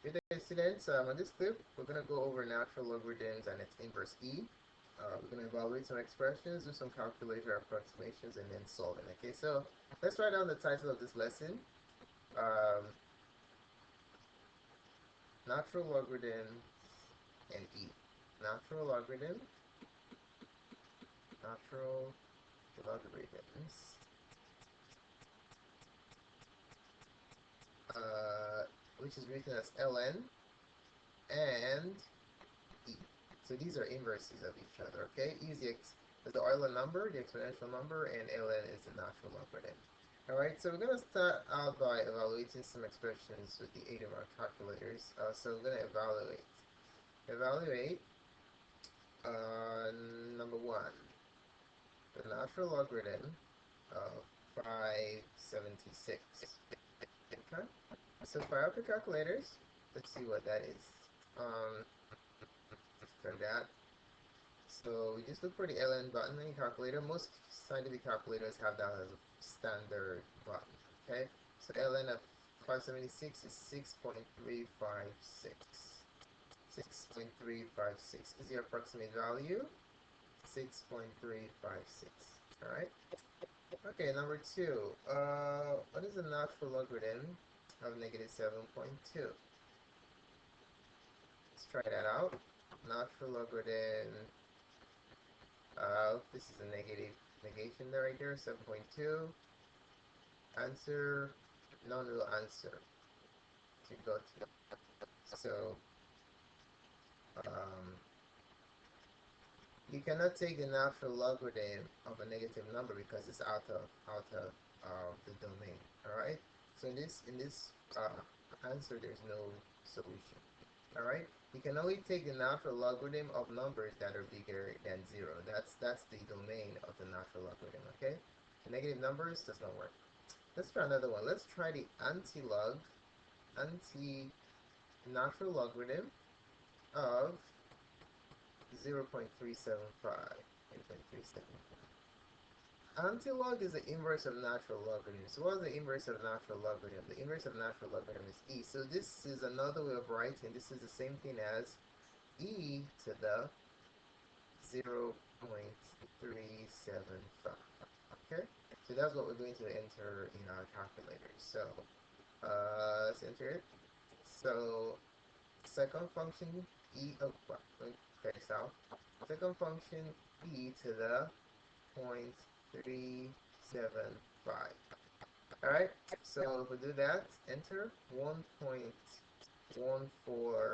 Good day, students. On this clip, we're going to go over natural logarithms and its inverse e. We're going to evaluate some expressions, do some calculator approximations, and then solve it. Okay, so let's write down the title of this lesson. Natural logarithm and e. Natural logarithm, natural logarithms, which is written as ln and e. So these are inverses of each other, okay? E is the Euler number, the exponential number, and ln is the natural logarithm. Alright, so we're going to start out by evaluating some expressions with the aid of our calculators. So we're going to evaluate number one, the natural logarithm of 576. Okay, so fire up your calculators. Let's see what that is. For that, so we just look for the ln button in your calculator. Most scientific calculators have that as a standard button. Okay, so ln of 576 is 6.356. 6.356 is your approximate value. 6.356. All right. Okay, number two. What is the natural logarithm of negative 7.2? Let's try that out. Natural logarithm of, this is a negative negation there right there, 7.2. Answer, no real answer to go to. So you cannot take the natural logarithm of a negative number because it's out of the domain. All right. So in this answer, there's no solution. All right. You can only take the natural logarithm of numbers that are bigger than 0. That's the domain of the natural logarithm. Okay. The negative numbers does not work. Let's try another one. Let's try the anti-natural logarithm of 0.375. Antilog is the inverse of natural logarithm. So what is the inverse of natural logarithm? The inverse of natural logarithm is e. So this is another way of writing. This is the same thing as e to the 0.375. Okay? So that's what we're going to enter in our calculator. So let's enter it. So second function e, oh, well, let me cut this out. Second function e to the 0.375. Alright, so if we do that, enter 1.1455.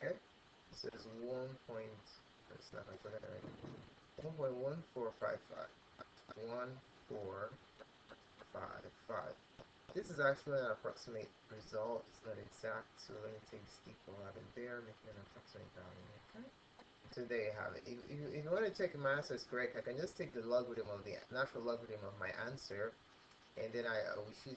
Okay, this is 1.1455. 1455. This is actually an approximate result. It's not exact, so let me take this equal out of there, make it an approximate value. Okay. So there you have it. If you want to check if my answer is correct, I can just take the logarithm of the natural logarithm of my answer, and then we should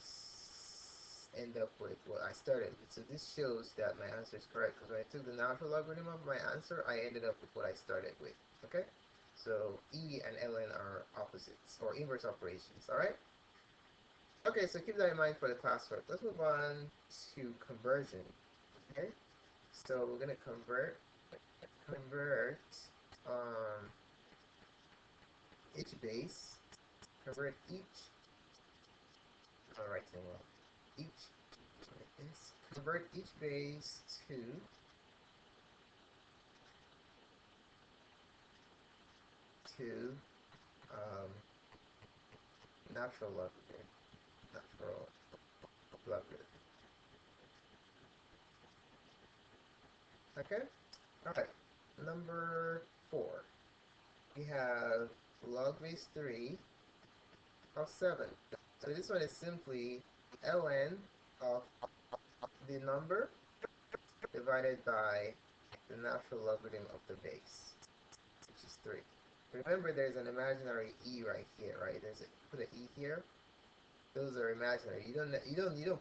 end up with what I started with. So this shows that my answer is correct, because when I took the natural logarithm of my answer, I ended up with what I started with. Okay? So e and ln are opposites, or inverse operations. Alright? Okay, so keep that in mind for the classwork. Let's move on to conversion. Okay? So we're going to convert each base, convert each base to natural logarithm. Okay? Alright. Number 4. We have log base 3 of 7. So this one is simply ln of the number divided by the natural logarithm of the base, which is 3. Remember, there's an imaginary e right here, right? Put an e here. Those are imaginary. You don't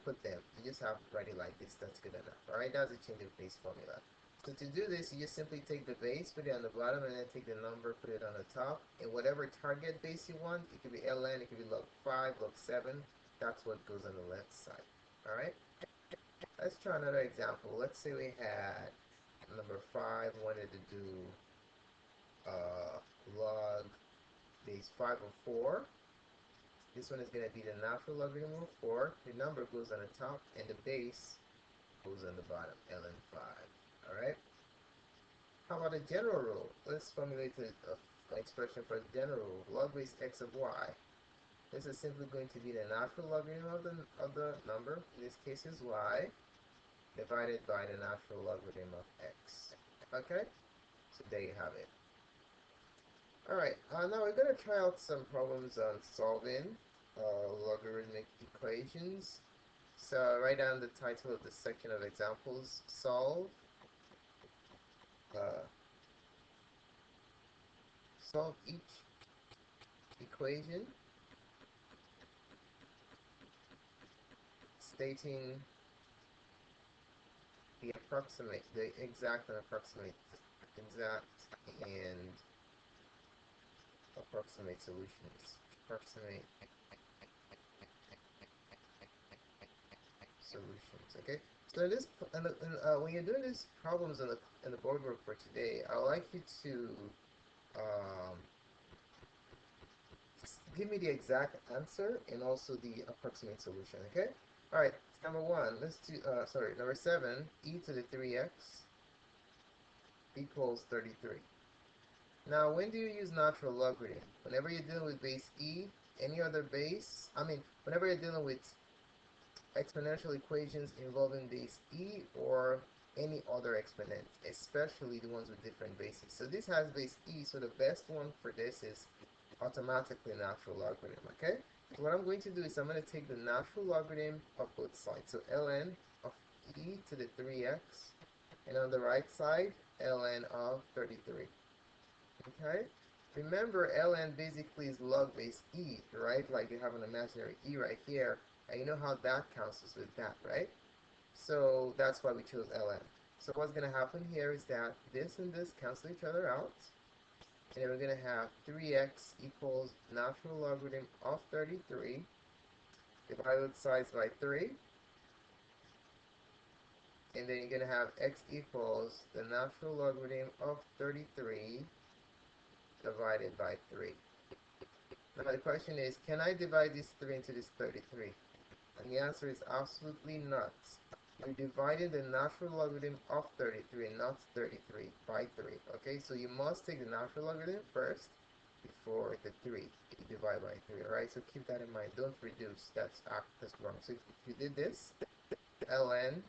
put them. You just have to write it like this. That's good enough. All right, that's a change of base formula. So to do this, you just simply take the base, put it on the bottom, and then take the number, put it on the top. And whatever target base you want, it could be ln, it could be log 5, log 7, that's what goes on the left side. Alright? Let's try another example. Let's say we had number 5 wanted to do log base 5 of 4. This one is going to be the natural logarithm of 4. The number goes on the top and the base goes on the bottom, ln 5. Alright? How about a general rule? Let's formulate an expression for the general rule. Log base x of y. This is simply going to be the natural logarithm of the number, in this case is y, divided by the natural logarithm of x. Okay? So there you have it. Alright, now we're going to try out some problems on solving logarithmic equations. So write down the title of the section of examples. Solve each equation stating the approximate, the exact and approximate solutions. Approximate solutions. Okay. So this, when you're doing these problems in the board work for today, I would like you to give me the exact answer and also the approximate solution. Okay. All right. Number 1. Let's do. Number 7. E to the 3x equals 33. Now, when do you use natural logarithm? Whenever you're dealing with base e, any other base. Whenever you're dealing with exponential equations involving base e or any other exponent, especially the ones with different bases. So this has base e, so the best one for this is automatically natural logarithm. Okay, so what I'm going to do is I'm going to take the natural logarithm of both sides, so ln of e to the 3x, and on the right side ln of 33. Okay, remember ln basically is log base e, right? Like you have an imaginary e right here, and you know how that cancels with that, right? So that's why we chose ln. So what's going to happen here is that this and this cancel each other out, and then we're going to have 3x equals natural logarithm of 33, divide both sides by 3, and then you're going to have x equals the natural logarithm of 33 divided by 3. Now the question is, can I divide this 3 into this 33? And the answer is absolutely not. You're dividing the natural logarithm of 33 and not 33 by 3. Okay, so you must take the natural logarithm first before the 3. You divide by 3. Alright, so keep that in mind. Don't reduce. That's wrong. So if you did this, ln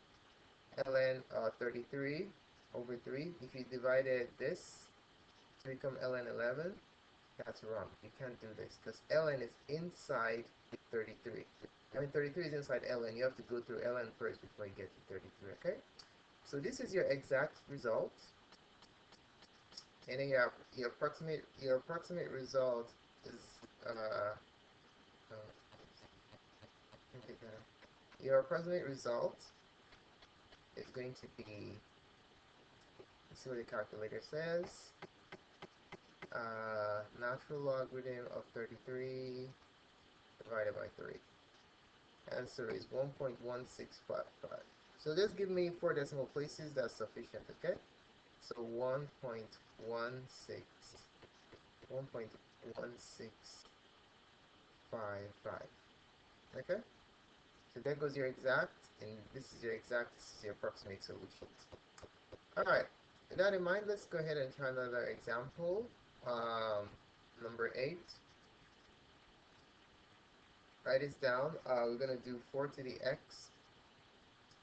33 over 3, if you divided this to become ln 11, that's wrong. You can't do this because ln is inside 33. 33 is inside ln. You have to go through ln first before you get to 33. Okay, so this is your exact result, and then your approximate result is your approximate result is going to be, let's see what the calculator says. Natural logarithm of 33 divided by 3. Answer is 1.1655. So just give me 4 decimal places, that's sufficient. Okay, so 1.1655. Okay, so there goes your exact, and this is your exact, this is your approximate solution. Alright, with that in mind, let's go ahead and try another example. Number 8. Write this down. We're going to do 4 to the x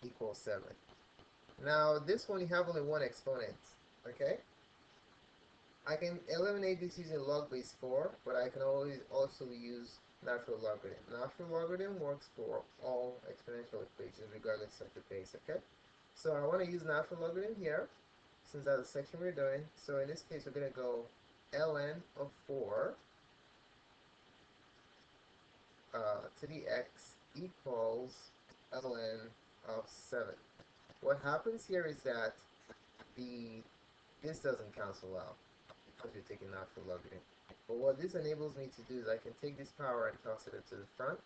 equals 7. Now, this one you have only one exponent. Okay? I can eliminate this using log base 4, but I can always also use natural logarithm. Natural logarithm works for all exponential equations regardless of the base. Okay? So I want to use natural logarithm here, since that's the section we're doing. So in this case, we're going to go ln of 4 to the x equals ln of 7. What happens here is that this doesn't cancel out because you're taking natural logarithm. But what this enables me to do is I can take this power and toss it to the front.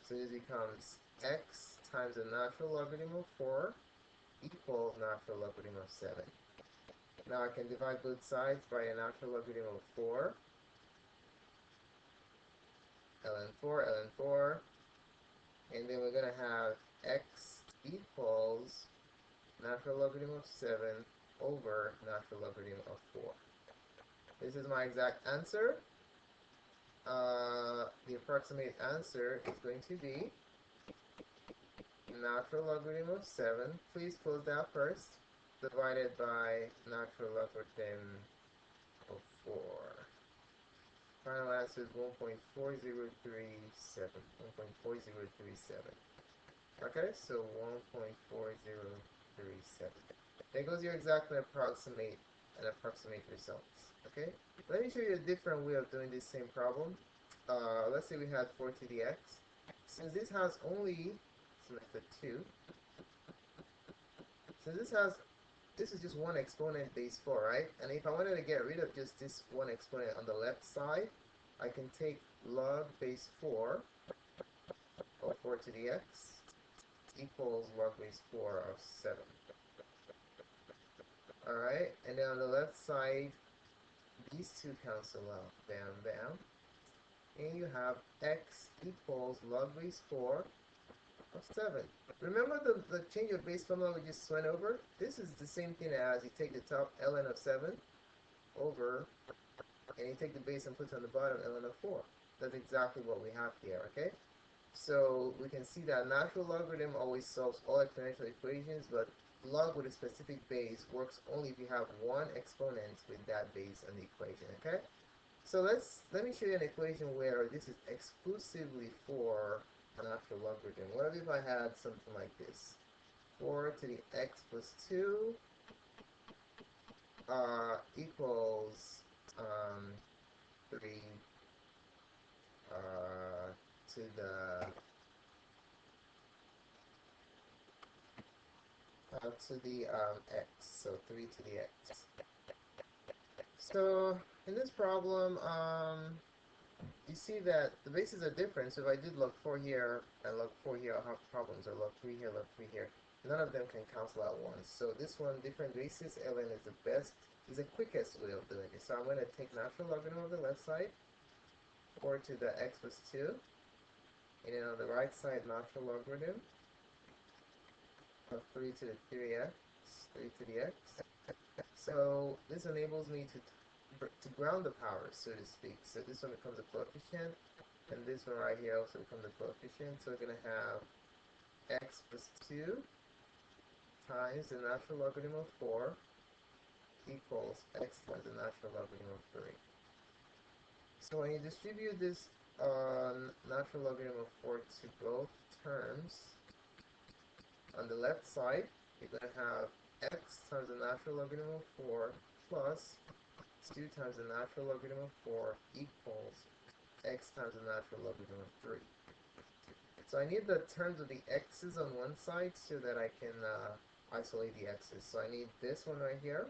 So this becomes x times the natural logarithm of 4 equals natural logarithm of 7. Now I can divide both sides by a natural logarithm of 4. ln 4, ln 4. And then we're going to have x equals natural logarithm of 7 over natural logarithm of 4. This is my exact answer. The approximate answer is going to be natural logarithm of 7. Please close that first. Divided by natural logarithm of 4. Final answer is 1.4037. 1.4037. Okay, so 1.4037. There goes your exact and approximate results. Okay, let me show you a different way of doing this same problem. Let's say we had 4 to the x. Since this has only method 2, since this is just one exponent base 4, right? And if I wanted to get rid of just this one exponent on the left side, I can take log base 4 of 4 to the x equals log base 4 of 7. Alright, and then on the left side, these two cancel out. Bam, bam. And you have x equals log base 4 of 7. Remember the change of base formula we just went over? This is the same thing as you take the top ln of 7 over, and you take the base and put it on the bottom ln of 4. That's exactly what we have here, okay? So we can see that natural logarithm always solves all exponential equations, but log with a specific base works only if you have one exponent with that base in the equation, okay? So let me show you an equation where this is exclusively for natural logarithm. What if I had something like this? 4 to the x plus 2 equals 3 to the x, so 3 to the x. So in this problem, you see that the bases are different. So if I did log 4 here and log 4 here, I'll have problems, or log 3 here, log 3 here. None of them can cancel out once. So this one, different bases, ln is the best, is the quickest way of doing it. So I'm going to take natural logarithm of the left side, 4 to the x plus 2, and then on the right side, natural logarithm of 3 to the 3x, 3 to the x. So this enables me to ground the power, so to speak. So this one becomes a coefficient, and this one right here also becomes a coefficient. So we're going to have x plus 2 times the natural logarithm of 4 equals x times the natural logarithm of 3. So when you distribute this natural logarithm of 4 to both terms, on the left side, you're going to have x times the natural logarithm of 4 plus 2 times the natural logarithm of 4 equals x times the natural logarithm of 3. So I need the terms of the x's on one side so that I can isolate the x's. So I need this one right here,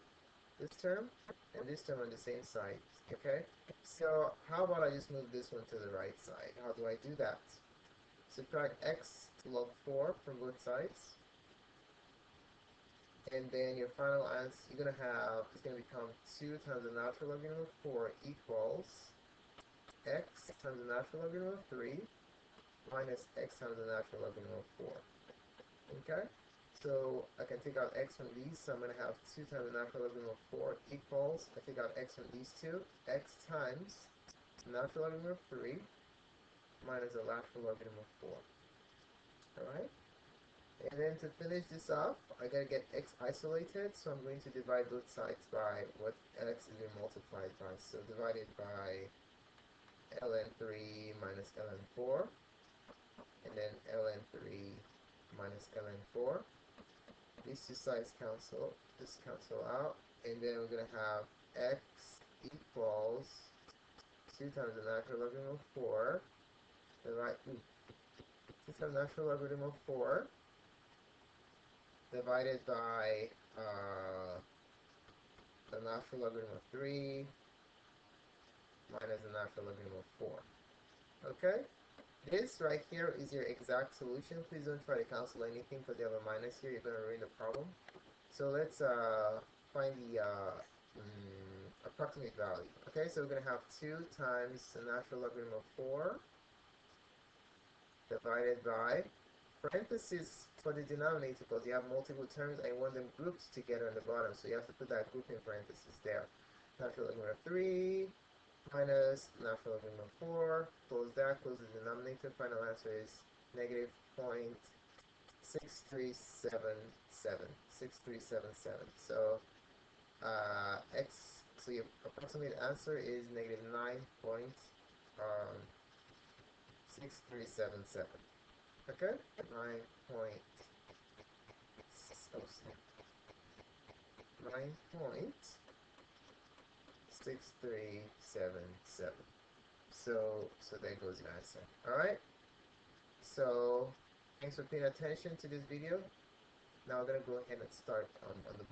this term, and this term on the same side. Okay? So how about I just move this one to the right side? How do I do that? Subtract x log 4 from both sides. And then your final answer, you're going to have, it's going to become 2 times the natural logarithm of 4 equals x times the natural logarithm of 3 minus x times the natural logarithm of 4. Okay? So I can take out x from these, so I'm going to have 2 times the natural logarithm of 4 equals, I take out x from these two, x times the natural logarithm of 3 minus the natural logarithm of 4. Alright? And then to finish this off, I gotta get x isolated, so I'm going to divide both sides by what x is being multiplied by. So divided by ln 3 minus ln 4, and then ln 3 minus ln 4. These two sides cancel, just cancel out, and then we're gonna have x equals 2 times the natural logarithm of 4, 2 times the natural logarithm of 4, divided by the natural logarithm of 3 minus the natural logarithm of 4. Okay? This right here is your exact solution. Please don't try to cancel anything because you have a minus here. You're going to ruin the problem. So let's find the approximate value. Okay, so we're going to have 2 times the natural logarithm of 4 divided by parentheses for the denominator because you have multiple terms and you want them grouped together on the bottom. So you have to put that group in parentheses there. Natural logarithm of 3 minus natural logarithm of 4. Close that, close the denominator. Final answer is negative 0.6377. So so your approximate answer is negative 9.6377. Okay, 9.6377. So there goes your answer. All right. So thanks for paying attention to this video. Now we're gonna go ahead and start on the